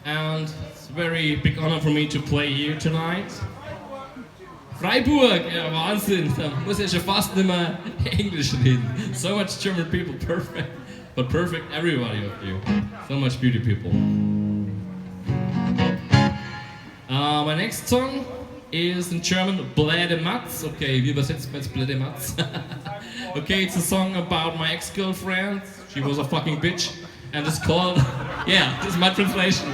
and it's a very big honor for me to play here tonight. Freiburg, ja Wahnsinn, da muss ich schon fast nicht mehr Englisch reden. So much German people, perfect, but perfect everybody of you. So much beauty people. My next song is in German Bläde Matz. Okay, wie übersetzt man jetzt Bläde Matz? Okay, it's a song about my ex-girlfriend. She was a fucking bitch. And it's called, yeah, this is my translation.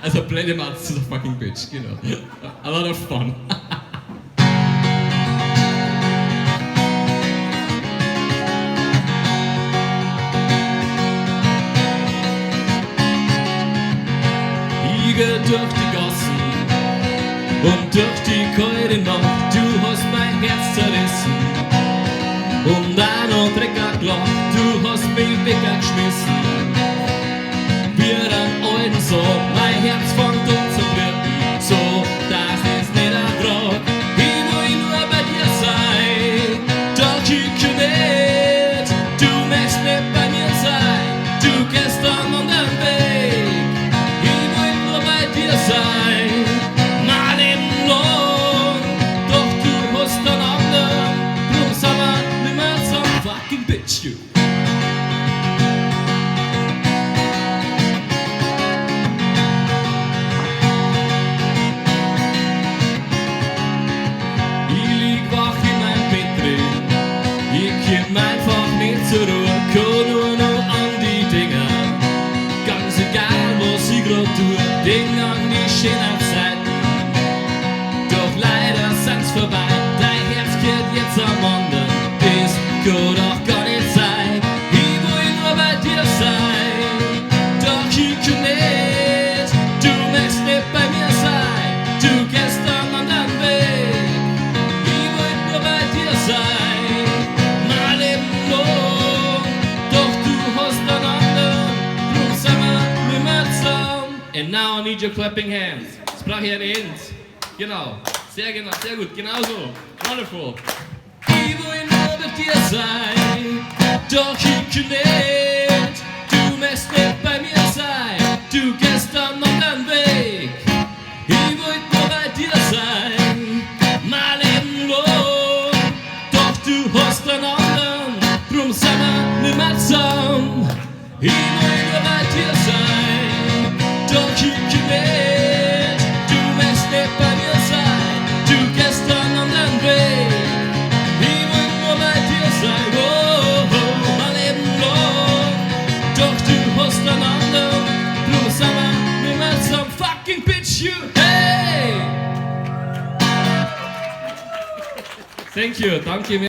Also Bläde Matz is a fucking bitch, you know. A lot of fun. Ich geh durch die Gassen und durch die kalte Nacht. Du hast mein Herz zerrissen und auch noch Dreck gelacht. Du hast mich weggeschmissen wie ein alten Sarg. Mein Herz fängt an zu bluten, so das ist nicht ertrag. Ich will nur bei dir sein, doch ich kann nicht. Du möchtest nicht bei mir sein, du gehst einen anderen Weg. Ich will nur bei dir sein, mein Leben lang. Doch du hast einen anderen, drum sind wir nicht mehr zusammen. Fucking bitch, you. Einfach nicht zur Ruhe, komm nur noch an die Dinger. Ganz egal, was ich grad tue, denk an die schönen Zeiten. Doch leider sind's vorbei, dein Herz geht jetzt am anderen. Das kann doch gar nicht sein, ich will nur bei dir sein. Doch ich kann nicht, du möchtest nicht bei mir sein. Du gehst einen anderen Weg, ich will nur bei dir sein. And now I need your clapping hands. Sprach ihr Hands. Genau. Sehr genau, sehr gut. Genau so. Wonderful. Ich will nur mit dir sein, doch ich kann nicht. Du möchtest nicht bei mir sein. Du gehst einen anderen Weg. Ich will nur bei dir sein, mein Leben lang. Doch du hast einen anderen, drum sind wir nicht mehr zusammen. Ich will nur bei dir sein. Doch ich kann nicht, du möchtest nicht bei mir sein, du gehst einen anderen Weg. Ich will nur bei dir sein, oh, oh, mein Leben lang. Doch du hast einen anderen, drum sind wir nicht mehr zusammen. Fucking bitch, you, hey! Thank you, danke mir.